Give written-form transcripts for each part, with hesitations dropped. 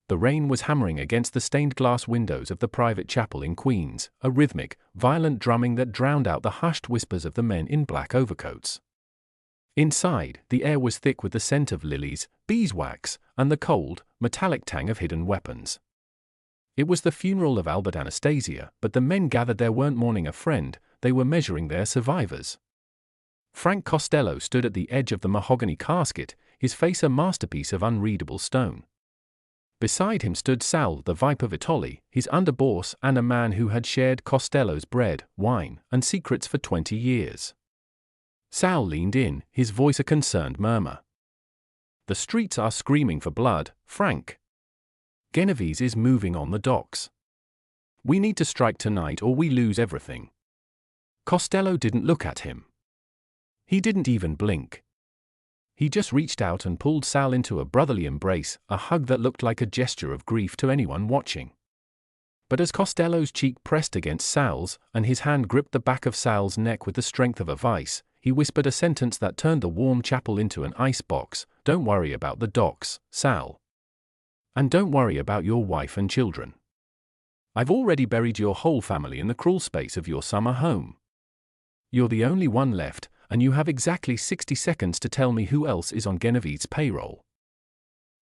The rain was hammering against the stained glass windows of the private chapel in Queens, a rhythmic, violent drumming that drowned out the hushed whispers of the men in black overcoats. Inside, the air was thick with the scent of lilies, beeswax, and the cold, metallic tang of hidden weapons. It was the funeral of Albert Anastasia, but the men gathered there weren't mourning a friend, they were measuring their survivors. Frank Costello stood at the edge of the mahogany casket, his face a masterpiece of unreadable stone. Beside him stood Sal the Viper Vitoli, his underboss and a man who had shared Costello's bread, wine, and secrets for 20 years. Sal leaned in, his voice a concerned murmur. "The streets are screaming for blood, Frank. Genovese is moving on the docks. We need to strike tonight or we lose everything." Costello didn't look at him. He didn't even blink. He just reached out and pulled Sal into a brotherly embrace, a hug that looked like a gesture of grief to anyone watching. But as Costello's cheek pressed against Sal's, and his hand gripped the back of Sal's neck with the strength of a vice, he whispered a sentence that turned the warm chapel into an icebox. "Don't worry about the docks, Sal. And don't worry about your wife and children. I've already buried your whole family in the crawl space of your summer home. You're the only one left, and you have exactly 60 seconds to tell me who else is on Genovese's payroll."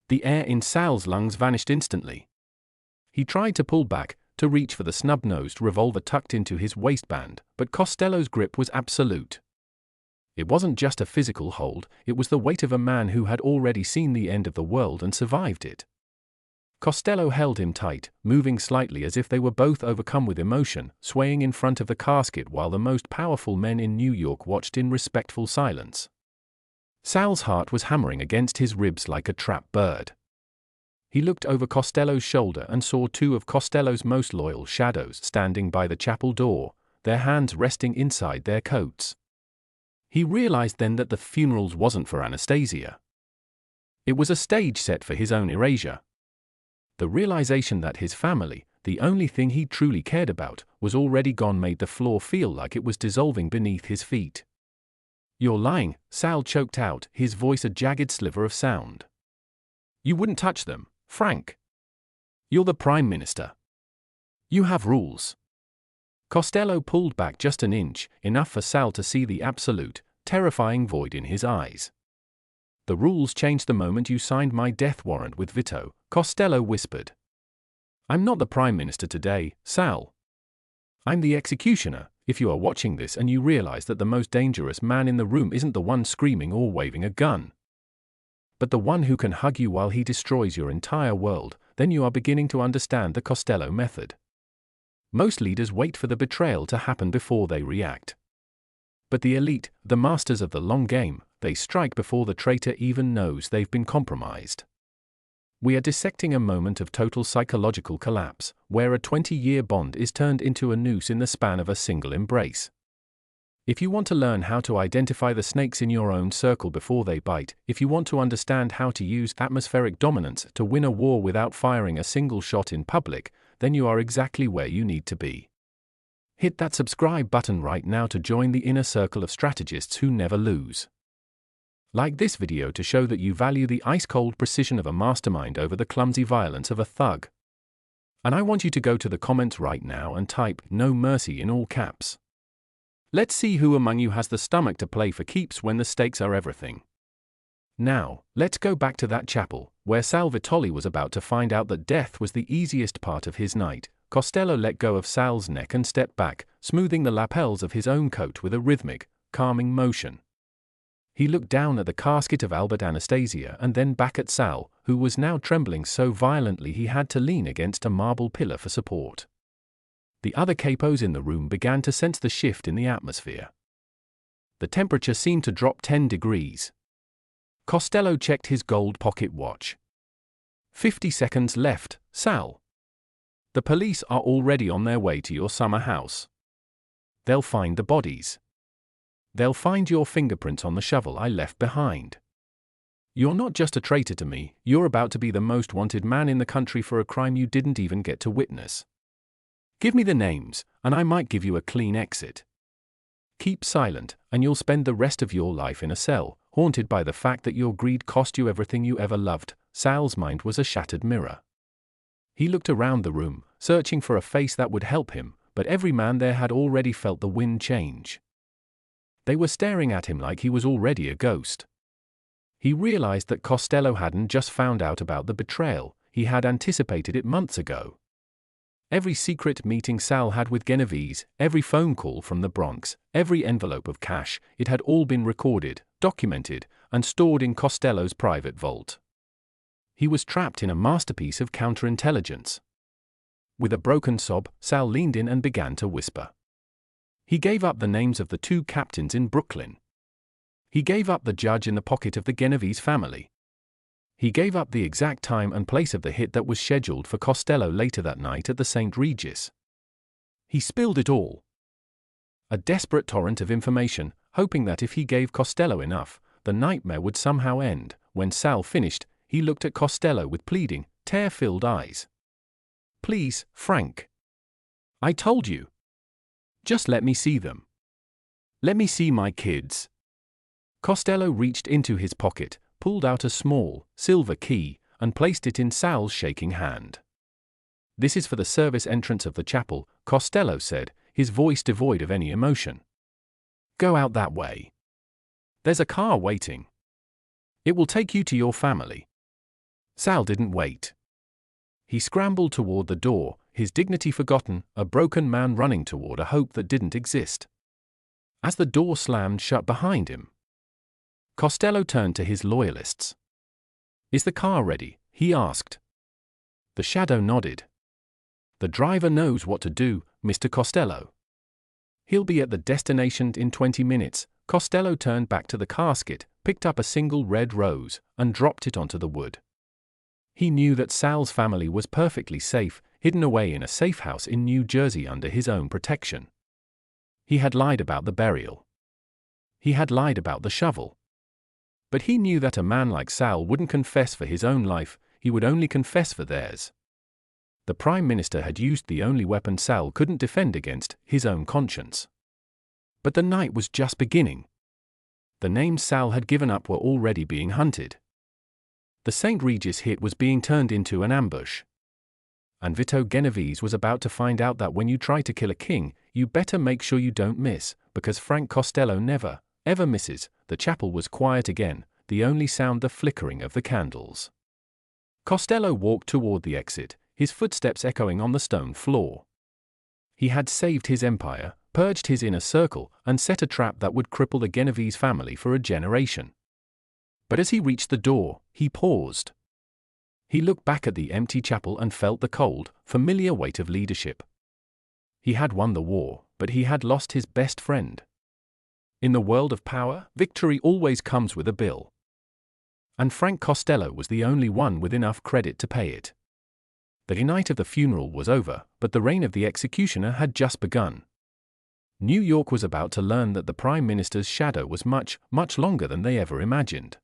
The air in Sal's lungs vanished instantly. He tried to pull back, to reach for the snub-nosed revolver tucked into his waistband, but Costello's grip was absolute. It wasn't just a physical hold, it was the weight of a man who had already seen the end of the world and survived it. Costello held him tight, moving slightly as if they were both overcome with emotion, swaying in front of the casket while the most powerful men in New York watched in respectful silence. Sal's heart was hammering against his ribs like a trapped bird. He looked over Costello's shoulder and saw two of Costello's most loyal shadows standing by the chapel door, their hands resting inside their coats. He realized then that the funeral wasn't for Anastasia. It was a stage set for his own erasure. The realization that his family, the only thing he truly cared about, was already gone made the floor feel like it was dissolving beneath his feet. "You're lying," Sal choked out, his voice a jagged sliver of sound. "You wouldn't touch them, Frank. You're the Prime Minister. You have rules." Costello pulled back just an inch, enough for Sal to see the absolute, terrifying void in his eyes. "The rules changed the moment you signed my death warrant with Vito," Costello whispered. "I'm not the Prime Minister today, Sal. I'm the executioner, if you are watching this and you realize that the most dangerous man in the room isn't the one screaming or waving a gun, but the one who can hug you while he destroys your entire world, then you are beginning to understand the Costello method. Most leaders wait for the betrayal to happen before they react. But the elite, the masters of the long game, they strike before the traitor even knows they've been compromised. We are dissecting a moment of total psychological collapse, where a 20-year bond is turned into a noose in the span of a single embrace. If you want to learn how to identify the snakes in your own circle before they bite, if you want to understand how to use atmospheric dominance to win a war without firing a single shot in public, then you are exactly where you need to be. Hit that subscribe button right now to join the inner circle of strategists who never lose. Like this video to show that you value the ice-cold precision of a mastermind over the clumsy violence of a thug. And I want you to go to the comments right now and type "No Mercy" in all caps. Let's see who among you has the stomach to play for keeps when the stakes are everything. Now, let's go back to that chapel, where Sal Vitoli was about to find out that death was the easiest part of his night. Costello let go of Sal's neck and stepped back, smoothing the lapels of his own coat with a rhythmic, calming motion. He looked down at the casket of Albert Anastasia and then back at Sal, who was now trembling so violently he had to lean against a marble pillar for support. The other capos in the room began to sense the shift in the atmosphere. The temperature seemed to drop 10 degrees. Costello checked his gold pocket watch. 50 seconds left, Sal. The police are already on their way to your summer house. They'll find the bodies. They'll find your fingerprints on the shovel I left behind. You're not just a traitor to me, you're about to be the most wanted man in the country for a crime you didn't even get to witness. Give me the names, and I might give you a clean exit. Keep silent, and you'll spend the rest of your life in a cell, haunted by the fact that your greed cost you everything you ever loved. Sal's mind was a shattered mirror. He looked around the room, searching for a face that would help him, but every man there had already felt the wind change. They were staring at him like he was already a ghost. He realized that Costello hadn't just found out about the betrayal, he had anticipated it months ago. Every secret meeting Sal had with Genovese, every phone call from the Bronx, every envelope of cash, it had all been recorded, documented, and stored in Costello's private vault. He was trapped in a masterpiece of counterintelligence. With a broken sob, Sal leaned in and began to whisper. He gave up the names of the 2 captains in Brooklyn. He gave up the judge in the pocket of the Genovese family. He gave up the exact time and place of the hit that was scheduled for Costello later that night at the St. Regis. He spilled it all. A desperate torrent of information, hoping that if he gave Costello enough, the nightmare would somehow end. When Sal finished, he looked at Costello with pleading, tear-filled eyes. "Please, Frank. I told you. Just let me see them. Let me see my kids." Costello reached into his pocket, pulled out a small, silver key, and placed it in Sal's shaking hand. "This is for the service entrance of the chapel," Costello said, his voice devoid of any emotion. "Go out that way. There's a car waiting. It will take you to your family." Sal didn't wait. He scrambled toward the door, his dignity forgotten, a broken man running toward a hope that didn't exist. As the door slammed shut behind him, Costello turned to his loyalists. "Is the car ready?" he asked. The shadow nodded. "The driver knows what to do, Mr. Costello. He'll be at the destination in 20 minutes. Costello turned back to the casket, picked up a single red rose, and dropped it onto the wood. He knew that Sal's family was perfectly safe, hidden away in a safe house in New Jersey under his own protection. He had lied about the burial. He had lied about the shovel. But he knew that a man like Sal wouldn't confess for his own life, he would only confess for theirs. The Prime Minister had used the only weapon Sal couldn't defend against, his own conscience. But the night was just beginning. The names Sal had given up were already being hunted. The St. Regis hit was being turned into an ambush. And Vito Genovese was about to find out that when you try to kill a king, you better make sure you don't miss, because Frank Costello never, ever misses. The chapel was quiet again, the only sound the flickering of the candles. Costello walked toward the exit, his footsteps echoing on the stone floor. He had saved his empire, purged his inner circle, and set a trap that would cripple the Genovese family for a generation. But as he reached the door, he paused. He looked back at the empty chapel and felt the cold, familiar weight of leadership. He had won the war, but he had lost his best friend. In the world of power, victory always comes with a bill. And Frank Costello was the only one with enough credit to pay it. The night of the funeral was over, but the reign of the executioner had just begun. New York was about to learn that the Prime Minister's shadow was much, much longer than they ever imagined.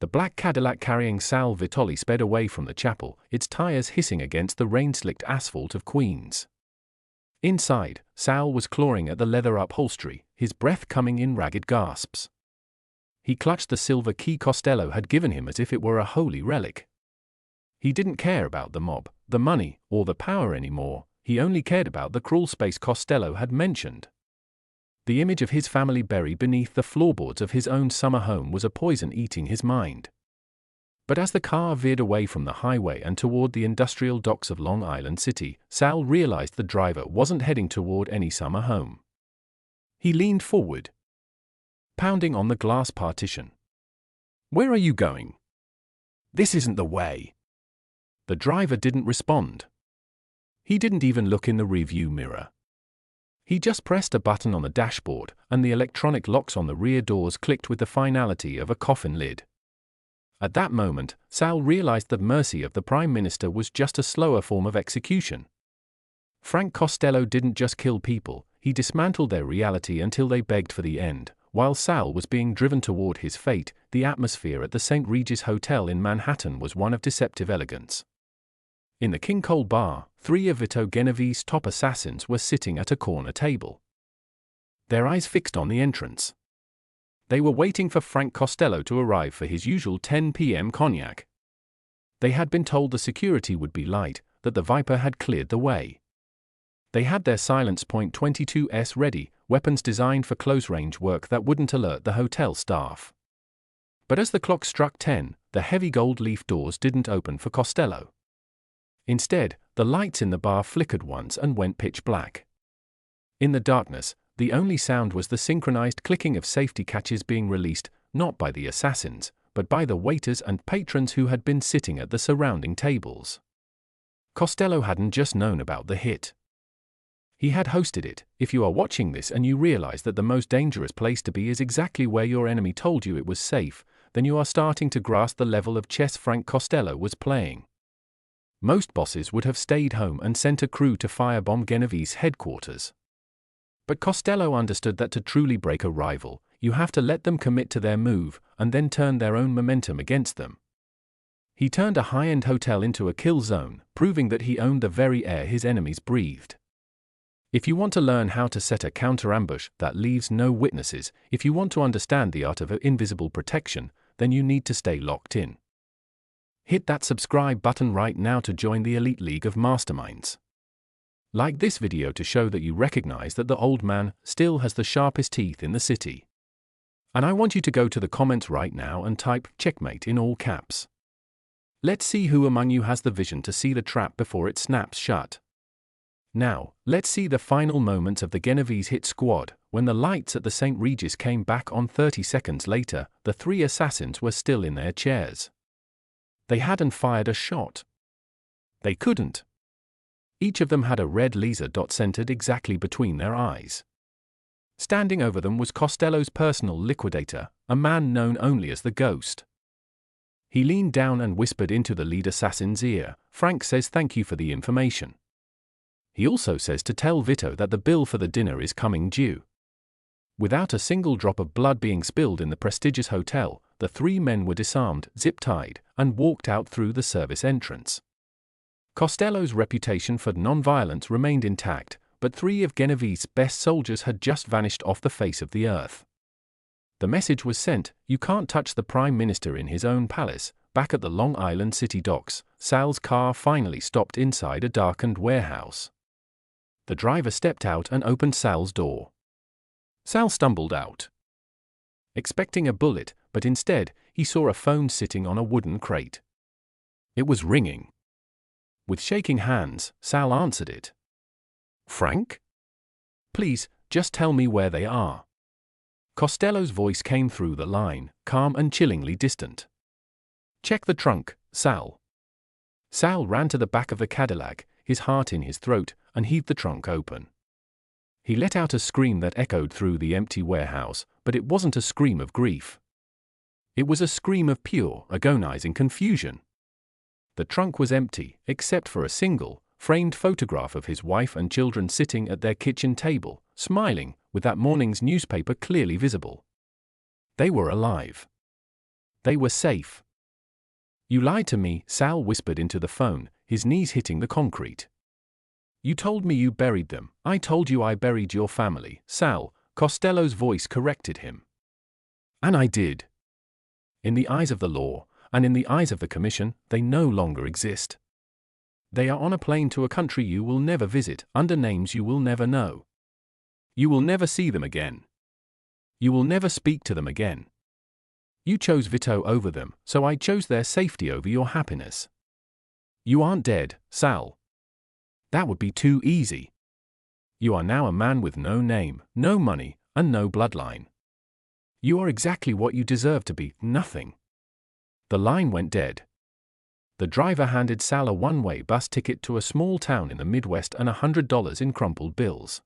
The black Cadillac carrying Sal Vitoli sped away from the chapel, its tires hissing against the rain-slicked asphalt of Queens. Inside, Sal was clawing at the leather upholstery, his breath coming in ragged gasps. He clutched the silver key Costello had given him as if it were a holy relic. He didn't care about the mob, the money, or the power anymore, he only cared about the crawl space Costello had mentioned. The image of his family buried beneath the floorboards of his own summer home was a poison eating his mind. But as the car veered away from the highway and toward the industrial docks of Long Island City, Sal realized the driver wasn't heading toward any summer home. He leaned forward, pounding on the glass partition. "Where are you going? This isn't the way." The driver didn't respond. He didn't even look in the rearview mirror. He just pressed a button on the dashboard, and the electronic locks on the rear doors clicked with the finality of a coffin lid. At that moment, Sal realized the mercy of the Prime Minister was just a slower form of execution. Frank Costello didn't just kill people, he dismantled their reality until they begged for the end. While Sal was being driven toward his fate, the atmosphere at the St. Regis Hotel in Manhattan was one of deceptive elegance. In the King Cole bar, 3 of Vito Genovese's top assassins were sitting at a corner table, their eyes fixed on the entrance. They were waiting for Frank Costello to arrive for his usual 10 p.m. cognac. They had been told the security would be light, that the Viper had cleared the way. They had their Silence .22s ready, weapons designed for close-range work that wouldn't alert the hotel staff. But as the clock struck 10, the heavy gold leaf doors didn't open for Costello. Instead, the lights in the bar flickered once and went pitch black. In the darkness, the only sound was the synchronized clicking of safety catches being released, not by the assassins, but by the waiters and patrons who had been sitting at the surrounding tables. Costello hadn't just known about the hit. He had hosted it. If you are watching this and you realize that the most dangerous place to be is exactly where your enemy told you it was safe, then you are starting to grasp the level of chess Frank Costello was playing. Most bosses would have stayed home and sent a crew to firebomb Genovese headquarters. But Costello understood that to truly break a rival, you have to let them commit to their move and then turn their own momentum against them. He turned a high-end hotel into a kill zone, proving that he owned the very air his enemies breathed. If you want to learn how to set a counter-ambush that leaves no witnesses, if you want to understand the art of invisible protection, then you need to stay locked in. Hit that subscribe button right now to join the elite league of masterminds. Like this video to show that you recognize that the old man still has the sharpest teeth in the city. And I want you to go to the comments right now and type checkmate in all caps. Let's see who among you has the vision to see the trap before it snaps shut. Now, let's see the final moments of the Genovese hit squad. When the lights at the St. Regis came back on 30 seconds later, the three assassins were still in their chairs. They hadn't fired a shot. They couldn't. Each of them had a red laser dot centered exactly between their eyes. Standing over them was Costello's personal liquidator, a man known only as the Ghost. He leaned down and whispered into the lead assassin's ear, "Frank says thank you for the information. He also says to tell Vito that the bill for the dinner is coming due." Without a single drop of blood being spilled in the prestigious hotel, the three men were disarmed, zip-tied, and walked out through the service entrance. Costello's reputation for non-violence remained intact, but three of Genovese's best soldiers had just vanished off the face of the earth. The message was sent: you can't touch the Prime Minister in his own palace. Back at the Long Island City docks, Sal's car finally stopped inside a darkened warehouse. The driver stepped out and opened Sal's door. Sal stumbled out, expecting a bullet, but instead, he saw a phone sitting on a wooden crate. It was ringing. With shaking hands, Sal answered it. "Frank? Please, just tell me where they are." Costello's voice came through the line, calm and chillingly distant. "Check the trunk, Sal." Sal ran to the back of the Cadillac, his heart in his throat, and heaved the trunk open. He let out a scream that echoed through the empty warehouse, but it wasn't a scream of grief. It was a scream of pure, agonizing confusion. The trunk was empty, except for a single, framed photograph of his wife and children sitting at their kitchen table, smiling, with that morning's newspaper clearly visible. They were alive. They were safe. "You lied to me," Sal whispered into the phone, his knees hitting the concrete. "You told me you buried them." "I told you I buried your family, Sal," Costello's voice corrected him. "And I did. In the eyes of the law, and in the eyes of the Commission, they no longer exist. They are on a plane to a country you will never visit, under names you will never know. You will never see them again. You will never speak to them again. You chose Vito over them, so I chose their safety over your happiness. You aren't dead, Sal. That would be too easy. You are now a man with no name, no money, and no bloodline. You are exactly what you deserve to be, nothing." The line went dead. The driver handed Sal a one-way bus ticket to a small town in the Midwest and $100 in crumpled bills.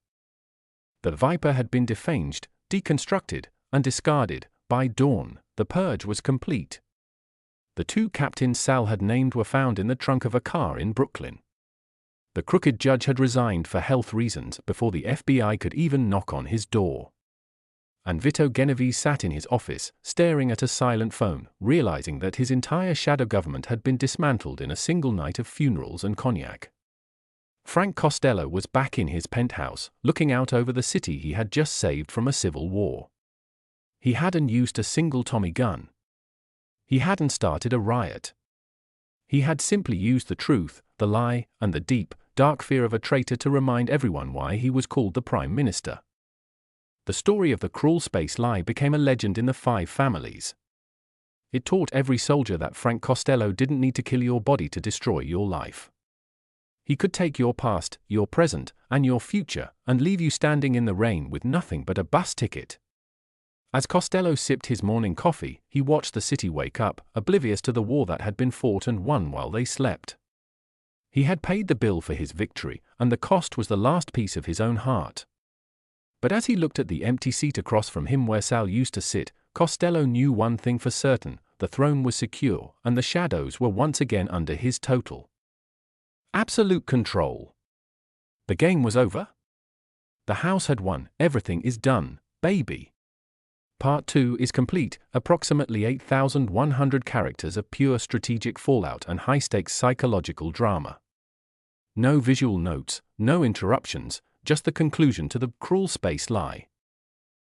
The Viper had been defanged, deconstructed, and discarded. By dawn, the purge was complete. The two captains Sal had named were found in the trunk of a car in Brooklyn. The crooked judge had resigned for health reasons before the FBI could even knock on his door. And Vito Genovese sat in his office, staring at a silent phone, realizing that his entire shadow government had been dismantled in a single night of funerals and cognac. Frank Costello was back in his penthouse, looking out over the city he had just saved from a civil war. He hadn't used a single Tommy gun. He hadn't started a riot. He had simply used the truth, the lie, and the deep, dark fear of a traitor to remind everyone why he was called the Prime Minister. The story of the cruel space lie became a legend in the Five Families. It taught every soldier that Frank Costello didn't need to kill your body to destroy your life. He could take your past, your present, and your future, and leave you standing in the rain with nothing but a bus ticket. As Costello sipped his morning coffee, he watched the city wake up, oblivious to the war that had been fought and won while they slept. He had paid the bill for his victory, and the cost was the last piece of his own heart. But as he looked at the empty seat across from him where Sal used to sit, Costello knew one thing for certain: the throne was secure, and the shadows were once again under his total, absolute control. The game was over. The house had won. Everything is done, baby. Part 2 is complete, approximately 8,100 characters of pure strategic fallout and high-stakes psychological drama. No visual notes, no interruptions, just the conclusion to the cruel space lie.